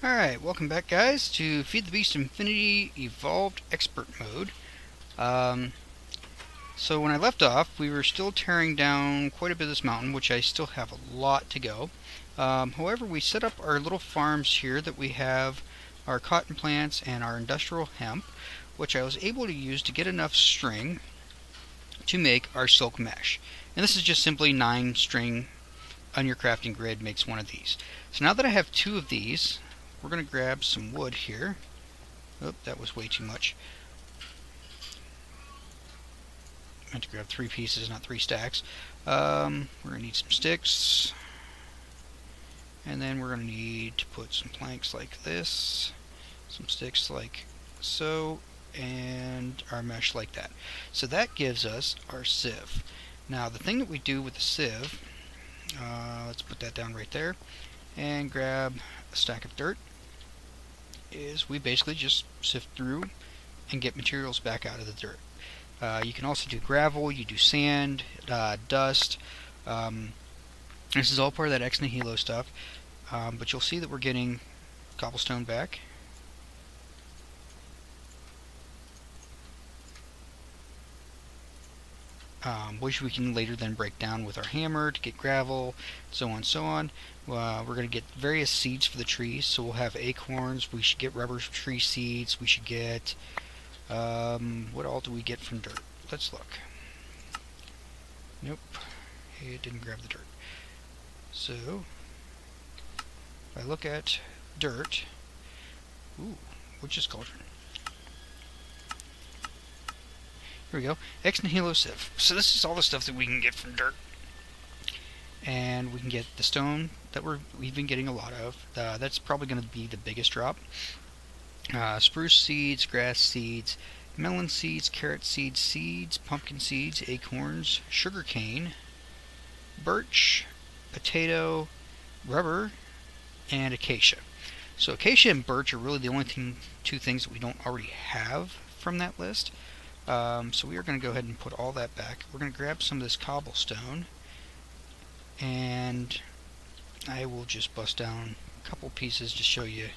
Alright, welcome back guys to Feed the Beast Infinity Evolved Expert Mode. So when I left off, we were still tearing down quite a bit of this mountain, which I still have a lot to go. However, we set up our little farms here that we have our cotton plants and our industrial hemp, which I was able to use to get enough string to make our silk mesh. And this is just simply 9 string on your crafting grid makes one of these. So now that I have 2 of these, we're going to grab some wood here. Oh, that was way too much. I meant to grab 3 pieces, not 3 stacks. We're going to need some sticks. And then we're going to need to put some planks like this, some sticks like so, and our mesh like that. So that gives us our sieve. Now the thing that we do with the sieve, let's put that down right there, and grab a stack of dirt, is we basically just sift through and get materials back out of the dirt. You can also do gravel, you do sand, dust. This is all part of that ex nihilo stuff, but you'll see that we're getting cobblestone back. Which we can later then break down with our hammer to get gravel, so on and so on. We're going to get various seeds for the trees, so we'll have acorns, we should get rubber tree seeds, we should get, what all do we get from dirt? Let's look. Nope, it didn't grab the dirt. So, if I look at dirt, ooh, witch's cauldron. Here we go, ex nihilo sieve. So this is all the stuff that we can get from dirt. And we can get the stone that we've been getting a lot of. That's probably going to be the biggest drop. Spruce seeds, grass seeds, melon seeds, carrot seeds, pumpkin seeds, acorns, sugar cane, birch, potato, rubber, and acacia. So acacia and birch are really the only two things that we don't already have from that list. So we are going to go ahead and put all that back. We're going to grab some of this cobblestone, and I will just bust down a couple pieces to show you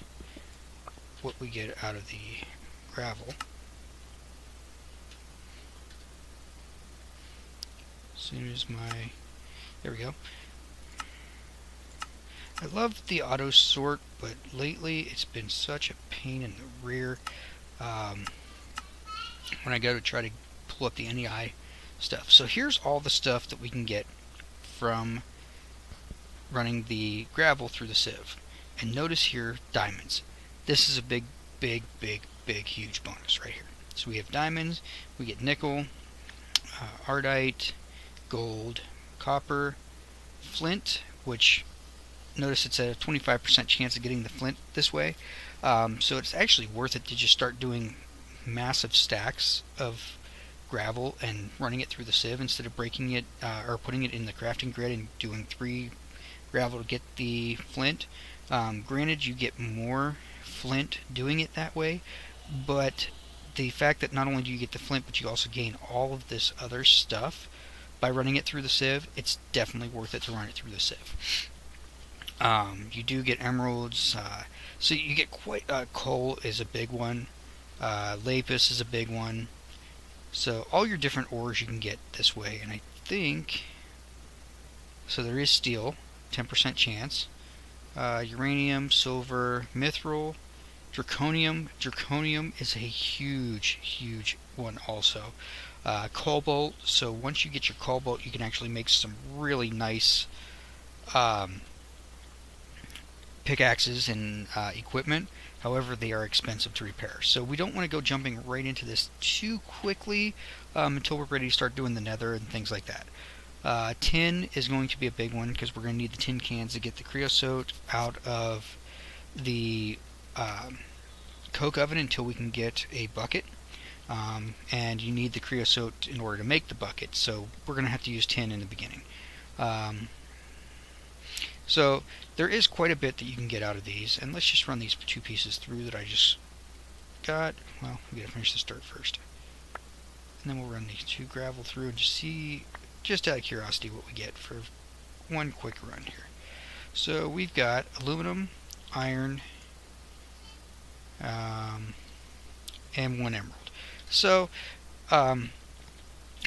what we get out of the gravel. As soon as there we go. I love the auto sort, but lately it's been such a pain in the rear. When I go to try to pull up the NEI stuff. So here's all the stuff that we can get from running the gravel through the sieve. And notice here, diamonds. This is a big, huge bonus right here. So we have diamonds, we get nickel, ardite, gold, copper, flint, which notice it's a 25% chance of getting the flint this way. So it's actually worth it to just start doing massive stacks of gravel and running it through the sieve instead of breaking it or putting it in the crafting grid and doing 3 gravel to get the flint. Granted, you get more flint doing it that way, but the fact that not only do you get the flint, but you also gain all of this other stuff by running it through the sieve, it's definitely worth it to run it through the sieve. You do get emeralds, so you get quite coal is a big one. Lapis is a big one. So all your different ores you can get this way, and I think so. There is steel, 10% chance. Uranium, silver, mithril, draconium. Draconium is a huge one also. Cobalt. So once you get your cobalt, you can actually make some really nice pickaxes and equipment. However, they are expensive to repair. So we don't want to go jumping right into this too quickly until we're ready to start doing the nether and things like that. Tin is going to be a big one because we're going to need the tin cans to get the creosote out of the coke oven until we can get a bucket. And you need the creosote in order to make the bucket. So we're going to have to use tin in the beginning. So there is quite a bit that you can get out of these, and let's just run these 2 pieces through that I just got. Well, we gotta finish this dirt first, and then we'll run these 2 gravel through and just see, just out of curiosity, what we get for one quick run here. So we've got aluminum, iron, and 1 emerald. So I'm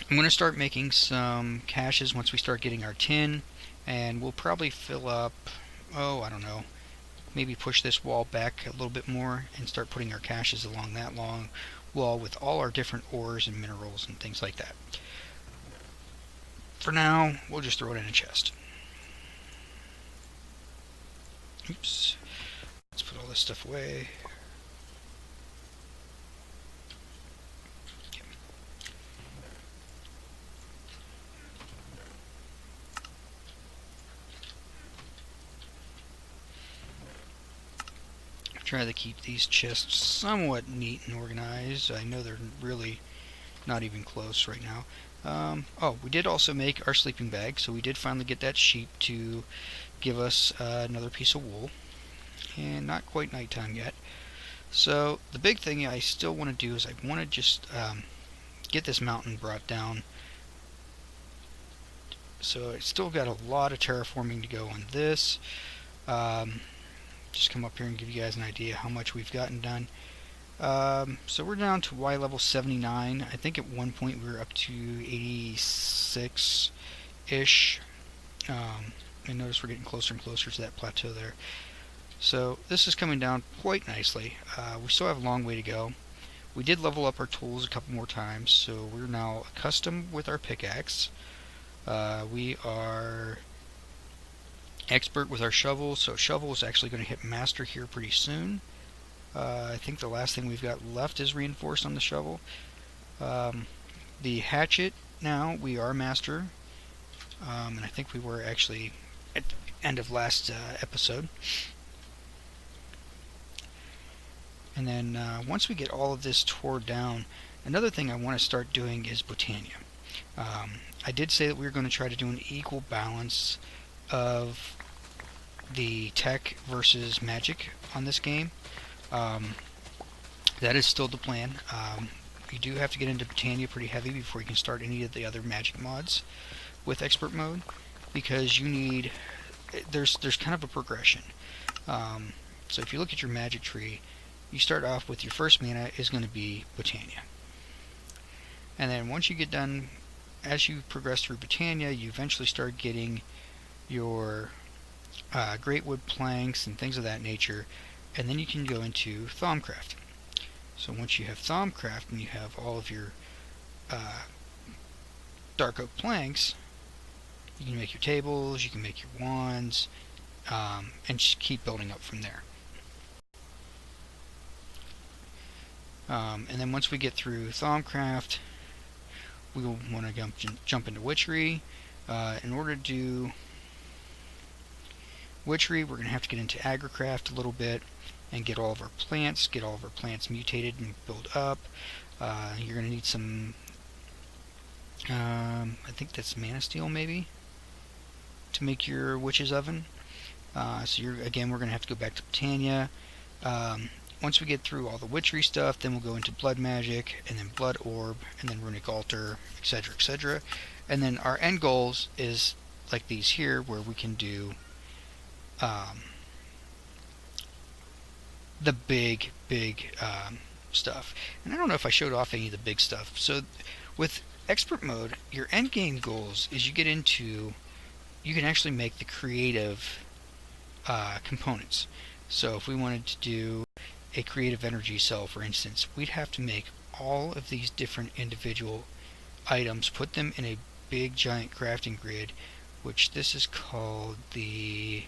going to start making some caches once we start getting our tin, and we'll probably fill up, oh, I don't know, maybe push this wall back a little bit more and start putting our caches along that long wall with all our different ores and minerals and things like that. For now, we'll just throw it in a chest. Oops. Let's put all this stuff away. Try to keep these chests somewhat neat and organized. I know they're really not even close right now. Oh, we did also make our sleeping bag, so we did finally get that sheep to give us another piece of wool. And not quite nighttime yet. So the big thing I still want to do is I want to just get this mountain brought down. So it's still got a lot of terraforming to go on this. Just come up here and give you guys an idea how much we've gotten done. So we're down to Y level 79. I think at one point we were up to 86-ish. And notice we're getting closer and closer to that plateau there. So this is coming down quite nicely. We still have a long way to go. We did level up our tools a couple more times, so we're now accustomed with our pickaxe. We are expert with our shovel, so shovel is actually going to hit master here pretty soon. I think the last thing we've got left is reinforced on the shovel. The hatchet, now we are master, and I think we were actually at the end of last episode. And then once we get all of this tore down, another thing I want to start doing is Botania. I did say that we were going to try to do an equal balance of the tech versus magic on this game. That is still the plan. You do have to get into Botania pretty heavy before you can start any of the other magic mods with expert mode, because you need, there's kind of a progression. So if you look at your magic tree, you start off with your first mana is going to be Botania, and then once you get done, as you progress through Botania, you eventually start getting your great wood planks and things of that nature, and then you can go into Thaumcraft. So once you have Thaumcraft and you have all of your dark oak planks, you can make your tables, you can make your wands, and just keep building up from there. And then once we get through Thaumcraft, we will want to jump into Witchery. In order to do Witchery, we're going to have to get into Agricraft a little bit and get all of our plants, mutated and build up. You're going to need some, I think that's mana steel maybe, to make your witch's oven. So again, we're going to have to go back to Botania. Once we get through all the witchery stuff, then we'll go into blood magic, and then blood orb, and then runic altar, etc., etc. And then our end goals is like these here, where we can do the big stuff. And I don't know if I showed off any of the big stuff. So with expert mode, your end game goals is you get into, you can actually make the creative components. So if we wanted to do a creative energy cell, for instance, we'd have to make all of these different individual items, put them in a big giant crafting grid, which this is called the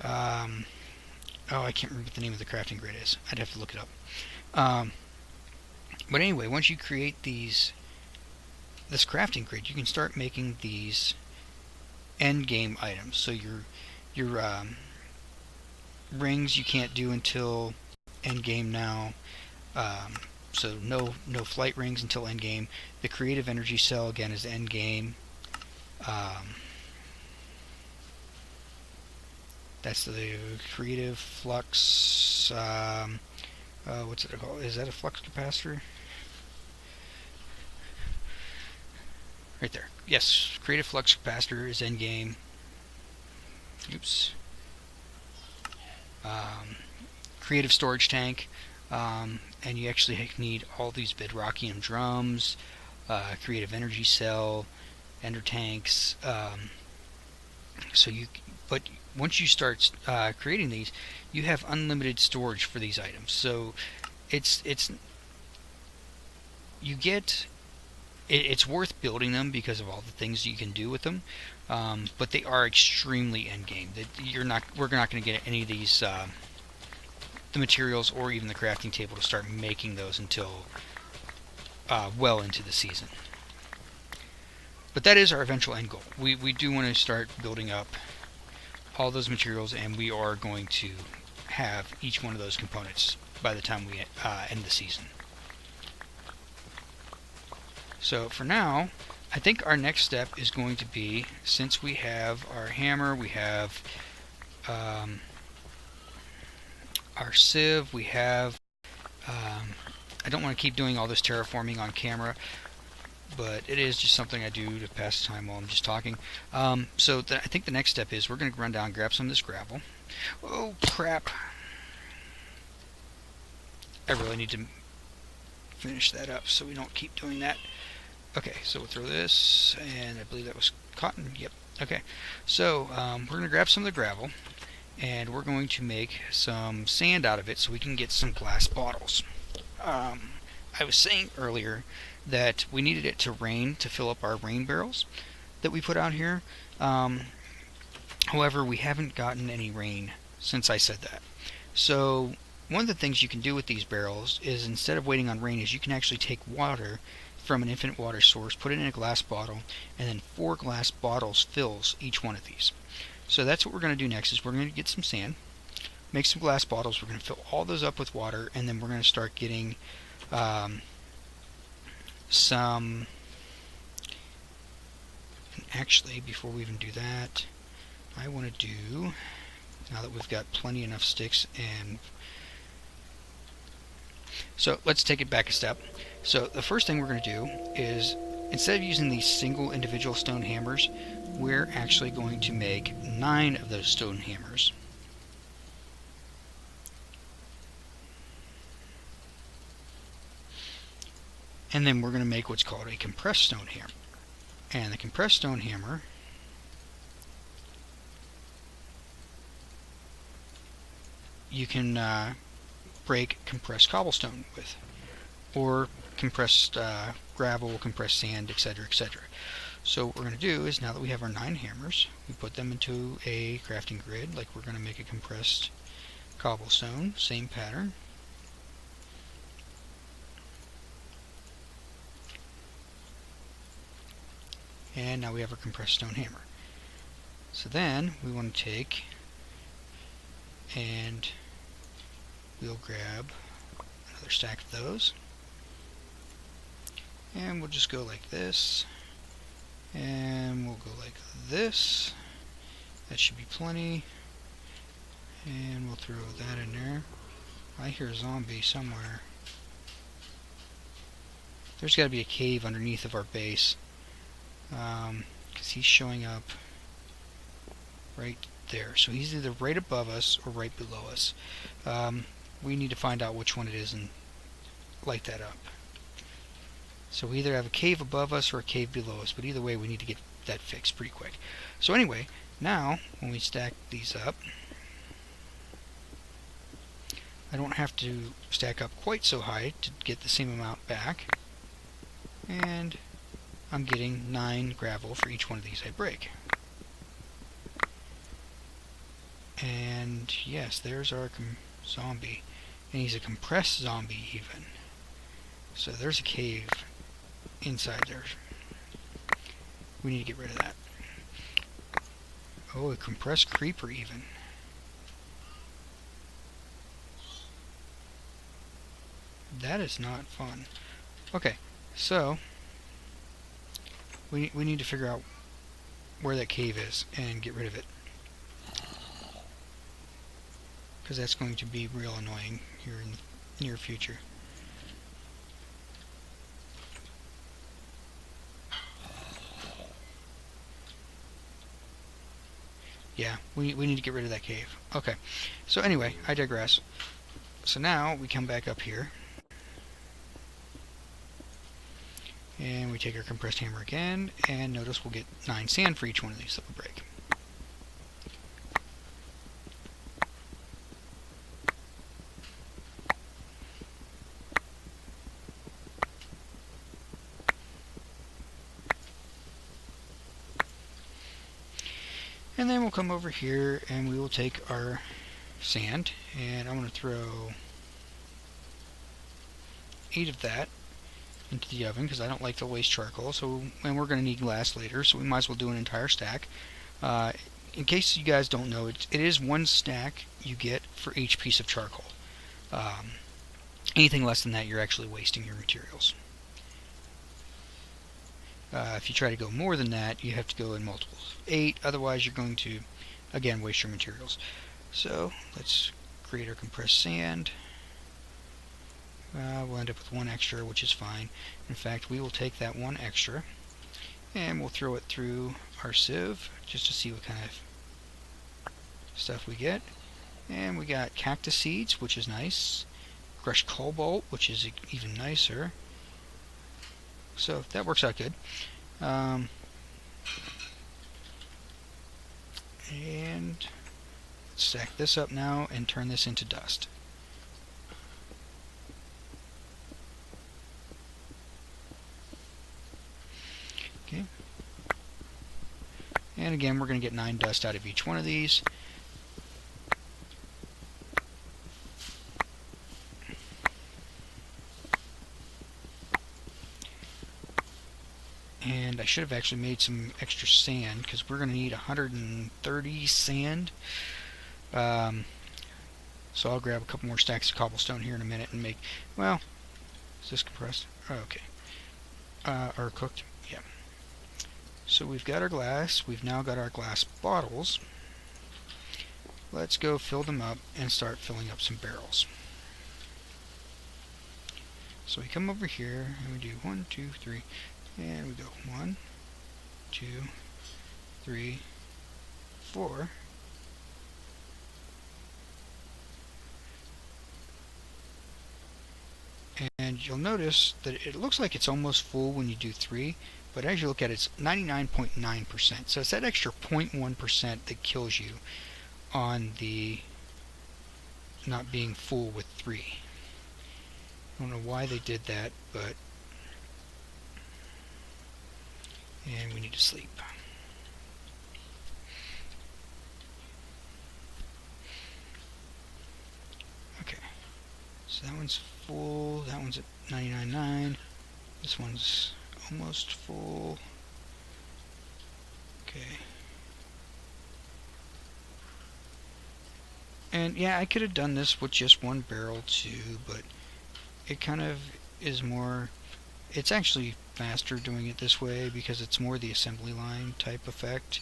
oh, I can't remember what the name of the crafting grid is. I'd have to look it up. But anyway, once you create this crafting grid, you can start making these end game items. So your rings you can't do until end game now. So no flight rings until end game. The creative energy cell again is end game. That's the creative flux. What's it called? Is that a flux capacitor? Right there. Yes, creative flux capacitor is end game. Oops. Creative storage tank and you actually need all these bedrockium drums, creative energy cell, ender tanks. But once you start creating these, you have unlimited storage for these items. So it's worth building them because of all the things you can do with them. But they are extremely end game. We're not going to get any of these the materials or even the crafting table to start making those until well into the season. But that is our eventual end goal. We do want to start building up all those materials, and we are going to have each one of those components by the time we end the season. So for now, I think our next step is going to be, since we have our hammer, we have our sieve, we have I don't want to keep doing all this terraforming on camera, but it is just something I do to pass the time while I'm just talking. So I think the next step is we're going to run down and grab some of this gravel. Oh crap, I really need to finish that up so we don't keep doing that. Okay, so we'll throw this, and I believe that was cotton. Yep. Okay, so we're going to grab some of the gravel, and we're going to make some sand out of it so we can get some glass bottles. I was saying earlier that we needed it to rain to fill up our rain barrels that we put out here. However, we haven't gotten any rain since I said that. So one of the things you can do with these barrels is, instead of waiting on rain, is you can actually take water from an infinite water source, put it in a glass bottle, and then 4 glass bottles fills each one of these. So that's what we're going to do next. Is we're going to get some sand, make some glass bottles, we're going to fill all those up with water, and then we're going to start getting some. Actually, before we even do that, I want to do, now that we've got plenty enough sticks, and so let's take it back a step. So the first thing we're going to do is, instead of using these single individual stone hammers, we're actually going to make 9 of those stone hammers. And then we're going to make what's called a compressed stone hammer. And the compressed stone hammer you can break compressed cobblestone with, or compressed gravel, compressed sand, etc., etc. So what we're going to do is, now that we have our 9 hammers, we put them into a crafting grid, like we're going to make a compressed cobblestone, same pattern. And now we have our compressed stone hammer. So then we want to take, and we'll grab another stack of those, and we'll just go like this, and we'll go like this. That should be plenty, and we'll throw that in there. I hear a zombie somewhere. There's got to be a cave underneath of our base, because he's showing up right there. So he's either right above us or right below us. We need to find out which one it is and light that up. So we either have a cave above us or a cave below us, but either way we need to get that fixed pretty quick. So anyway, now when we stack these up, I don't have to stack up quite so high to get the same amount back, and I'm getting 9 gravel for each one of these I break. And yes, there's our zombie, and he's a compressed zombie even. So there's a cave inside there. We need to get rid of that. Oh, a compressed creeper even. That is not fun. Okay, so we need to figure out where that cave is and get rid of it, because that's going to be real annoying here in the near future. Yeah, we need to get rid of that cave. Okay, so anyway, I digress. So now we come back up here, and we take our compressed hammer again, and notice we'll get 9 sand for each one of these that we break. And then we'll come over here and we will take our sand, and I'm going to throw 8 of that into the oven because I don't like to waste charcoal. So, and we're going to need glass later, so we might as well do an entire stack. In case you guys don't know, it is 1 stack you get for each piece of charcoal. Anything less than that, you're actually wasting your materials. If you try to go more than that, you have to go in multiples of 8, otherwise you're going to, again, waste your materials. So, let's create our compressed sand. We'll end up with 1 extra, which is fine. In fact, we will take that 1 extra, and we'll throw it through our sieve, just to see what kind of stuff we get. And we got cactus seeds, which is nice. Crushed cobalt, which is even nicer. So that works out good. And stack this up now and turn this into dust. Okay. And again, we're going to get 9 dust out of each one of these. And I should have actually made some extra sand because we're going to need 130 sand. So I'll grab a couple more stacks of cobblestone here in a minute and make, well, is this compressed? Oh, okay. Or cooked? Yeah. So we've got our glass. We've now got our glass bottles. Let's go fill them up and start filling up some barrels. So we come over here and we do 1, 2, 3. And we go 1, 2, 3, 4. And you'll notice that it looks like it's almost full when you do 3, but as you look at it, it's 99.9%. So it's that extra 0.1% that kills you on the not being full with 3. I don't know why they did that, but and we need to sleep. Okay, so that one's full, that one's at 99.9, this one's almost full. Okay. And yeah, I could have done this with just 1 barrel too, but it kind of is more, it's actually faster doing it this way because it's more the assembly line type effect.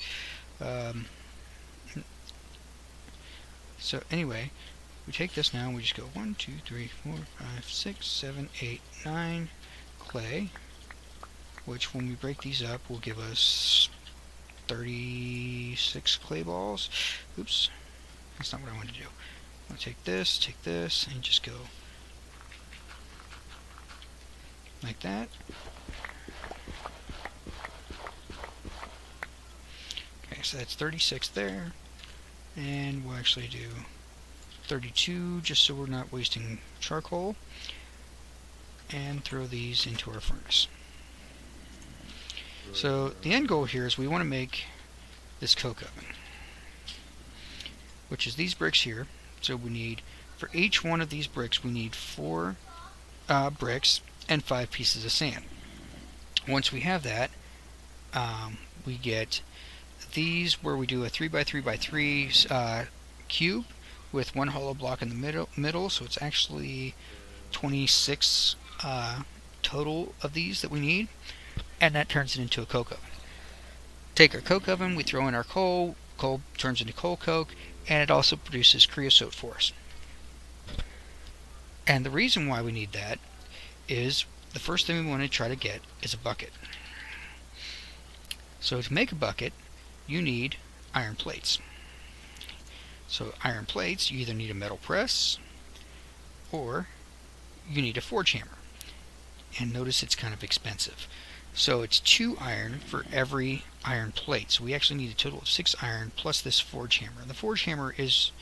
So anyway, we take this now and we just go 1, 2, 3, 4, 5, 6, 7, 8, 9 clay, which when we break these up will give us 36 clay balls. Oops, that's not what I want to do. I'm going to take this, and just go like that. Okay, so that's 36 there, and we'll actually do 32 just so we're not wasting charcoal, and throw these into our furnace. So the end goal here is we want to make this coke oven, which is these bricks here. So we need, for each one of these bricks, we need 4 bricks and 5 pieces of sand. Once we have that, we get these where we do a 3x3x3 cube with 1 hollow block in the middle, so it's actually 26 total of these that we need, and that turns it into a coke oven. Take our coke oven, we throw in our coal turns into coal coke, and it also produces creosote for us. And the reason why we need that is the first thing we want to try to get is a bucket. So to make a bucket, you need iron plates. So iron plates, you either need a metal press, or you need a forge hammer. And notice it's kind of expensive. So it's 2 iron for every iron plate. So we actually need a total of 6 iron plus this forge hammer. The forge hammer is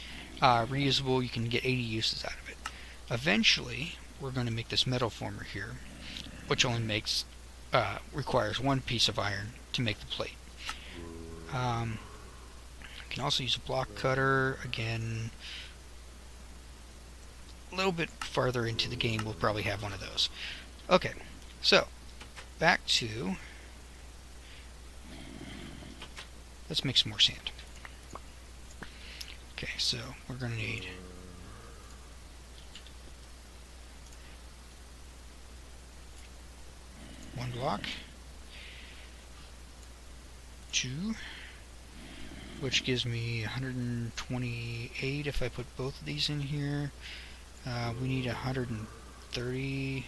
reusable. You can get 80 uses out of it. Eventually, we're going to make this metal former here, which only requires 1 piece of iron to make the plate. You can also use a block cutter. Again, a little bit farther into the game, we'll probably have one of those. Okay, so back to, let's make some more sand. Okay, so we're going to need 1 block, 2, which gives me 128 if I put both of these in here. We need 130,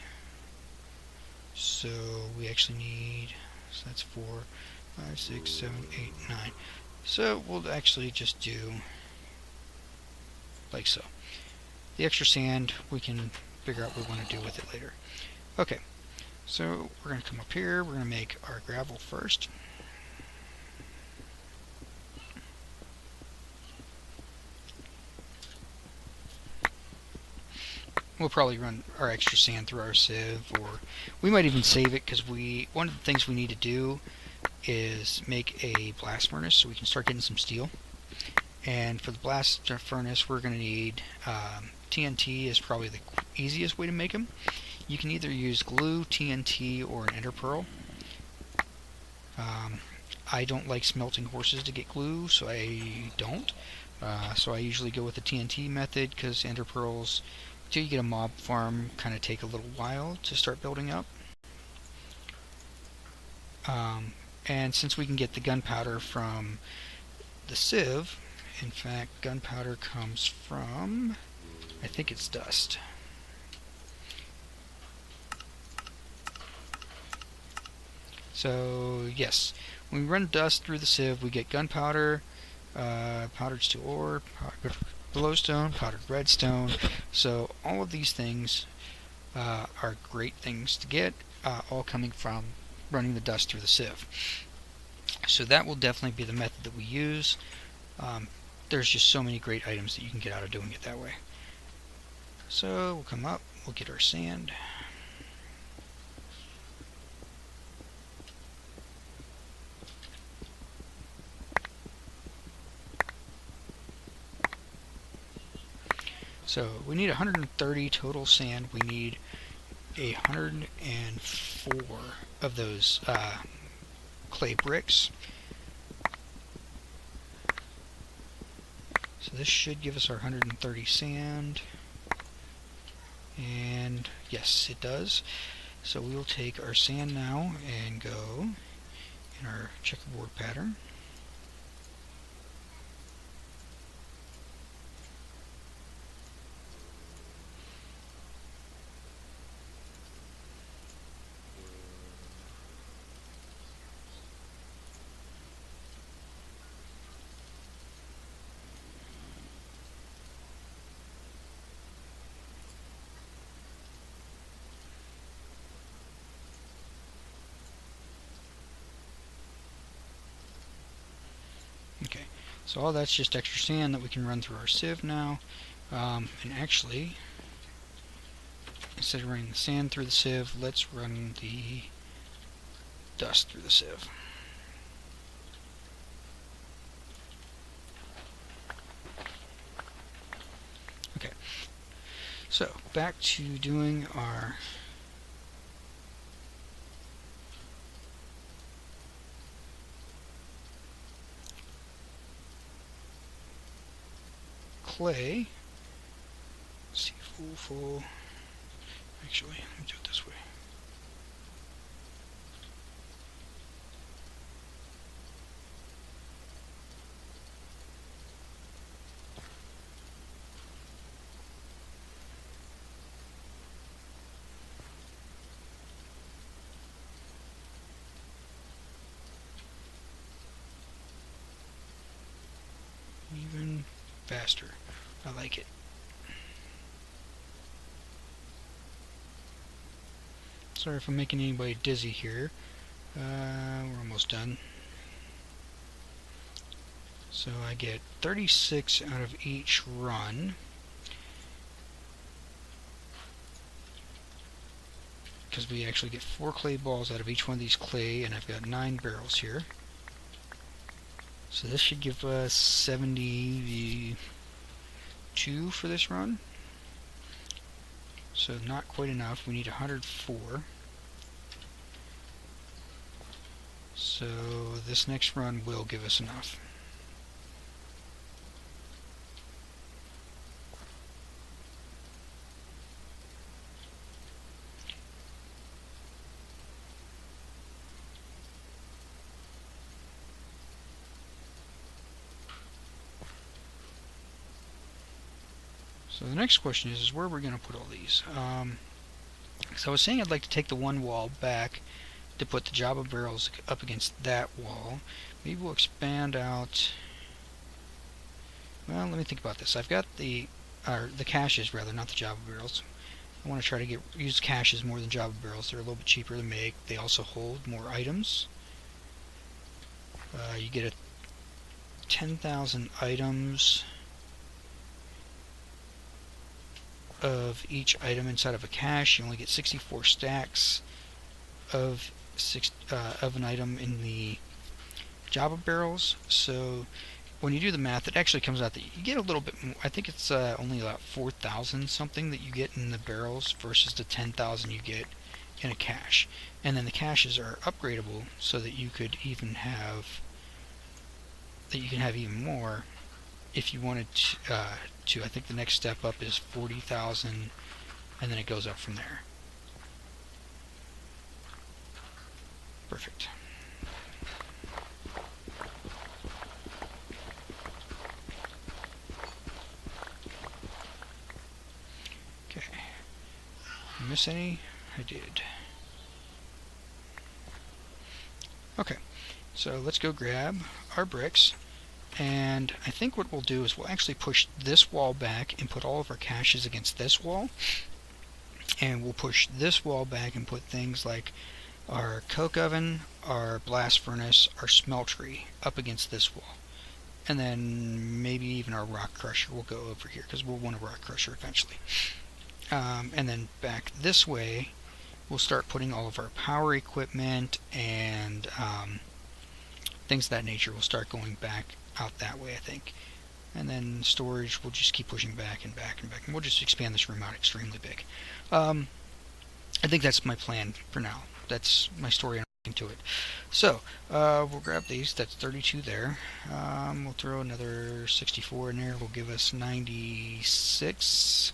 so we actually need, so that's 4, 5, 6, 7, 8, 9. So we'll actually just do like so. The extra sand we can figure out what we want to do with it later. Okay, so we're going to come up here, we're going to make our gravel first. We'll probably run our extra sand through our sieve, or we might even save it, because one of the things we need to do is make a blast furnace so we can start getting some steel. And for the blast furnace, we're going to need TNT is probably the easiest way to make them. You can either use glue, TNT, or an ender pearl. I don't like smelting horses to get glue, so I don't. So I usually go with the TNT method, because ender pearls, until you get a mob farm, kind of take a little while to start building up. And since we can get the gunpowder from the sieve, in fact, gunpowder comes from, I think it's dust. So yes, when we run dust through the sieve, we get gunpowder, powdered steel ore, powdered glowstone, powdered redstone. So all of these things are great things to get, all coming from running the dust through the sieve. So that will definitely be the method that we use. There's just so many great items that you can get out of doing it that way. So we'll come up, we'll get our sand. So we need 130 total sand. We need 104 of those clay bricks. So this should give us our 130 sand. And yes, it does. So we will take our sand now and go in our checkerboard pattern. Okay, so all that's just extra sand that we can run through our sieve now. And actually, instead of running the sand through the sieve, let's run the dust through the sieve. Okay, so back to doing our clay. Let's see, full. Actually, let me do it this way. Even faster. I like it. Sorry if I'm making anybody dizzy here. We're almost done. So I get 36 out of each run. Because we actually get 4 clay balls out of each one of these clay, and I've got 9 barrels here. So this should give us 72 for this run. So not quite enough. We need 104. So this next run will give us enough. So the next question is where we're going to put all these. So I was saying I'd like to take the one wall back to put the Java barrels up against that wall. Maybe we'll expand out. Well, let me think about this. I've got the caches rather, not the Java barrels. I want to try to use caches more than Java barrels. They're a little bit cheaper to make. They also hold more items. You get 10,000 items of each item inside of a cache. You only get 64 stacks of an item in the Java barrels. So when you do the math, it actually comes out that you get a little bit more. I think it's only about 4,000 something that you get in the barrels versus the 10,000 you get in a cache. And then the caches are upgradable so that you could even have even more if you wanted to. I think the next step up is 40,000, and then it goes up from there. Perfect. Okay. Miss any? I did. Okay. So let's go grab our bricks. And I think what we'll do is we'll actually push this wall back and put all of our caches against this wall. And we'll push this wall back and put things like our coke oven, our blast furnace, our smeltery up against this wall. And then maybe even our rock crusher will go over here because we'll want a rock crusher eventually. And then back this way, we'll start putting all of our power equipment and things of that nature will start going back out that way, I think. And then storage, we'll just keep pushing back and back and back, and we'll just expand this room out extremely big. I think that's my plan for now. That's my story to it. So we'll grab these. That's 32 there. We'll throw another 64 in there. Will give us 96.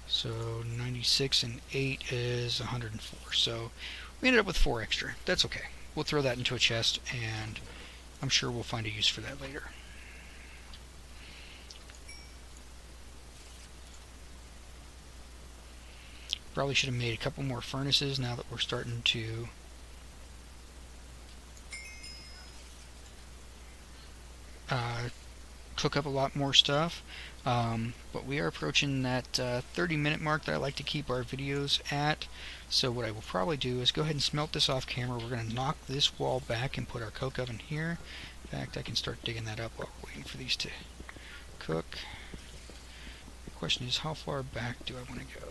So 96 and 8 is 104. So we ended up with 4 extra. That's okay. We'll throw that into a chest, and I'm sure we'll find a use for that later. Probably should have made a couple more furnaces now that we're starting to cook up a lot more stuff. But we are approaching that 30-minute mark that I like to keep our videos at. So what I will probably do is go ahead and smelt this off camera. We're going to knock this wall back and put our coke oven here. In fact, I can start digging that up while we're waiting for these to cook. The question is, how far back do I want to go?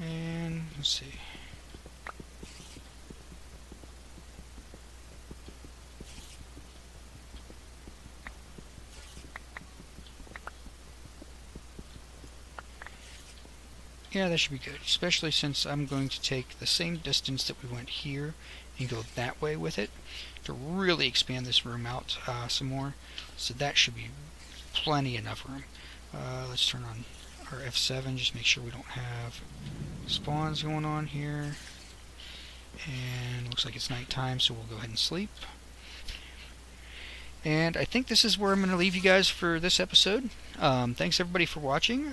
And let's see. Yeah, that should be good, especially since I'm going to take the same distance that we went here and go that way with it to really expand this room out some more. So that should be plenty enough room. Let's turn on our F7, just make sure we don't have spawns going on here. And looks like it's nighttime, so we'll go ahead and sleep. And I think this is where I'm going to leave you guys for this episode. Thanks everybody for watching.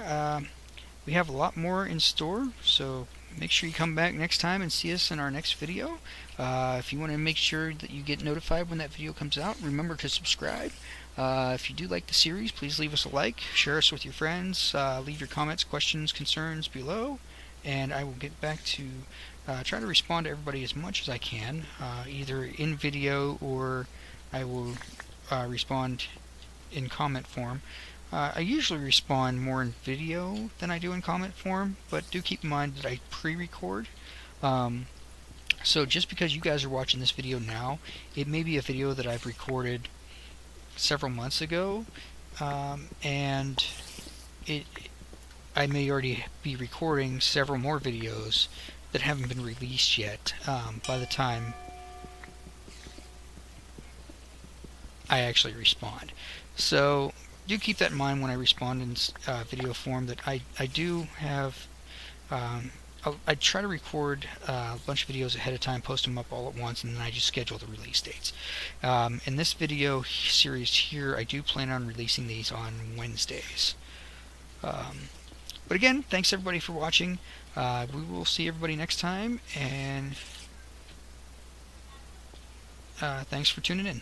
We have a lot more in store, so make sure you come back next time and see us in our next video. If you want to make sure that you get notified when that video comes out, remember to subscribe. If you do like the series, please leave us a like, share us with your friends, leave your comments, questions, concerns below, and I will get back to try to respond to everybody as much as I can, either in video or I will respond in comment form. I usually respond more in video than I do in comment form, but do keep in mind that I pre-record. So just because you guys are watching this video now, it may be a video that I've recorded several months ago, and I may already be recording several more videos that haven't been released yet by the time I actually respond. So do keep that in mind when I respond in video form, that I do have I try to record a bunch of videos ahead of time, post them up all at once, and then I just schedule the release dates. In this video series here, I do plan on releasing these on Wednesdays. But again, thanks everybody for watching. We will see everybody next time, and thanks for tuning in.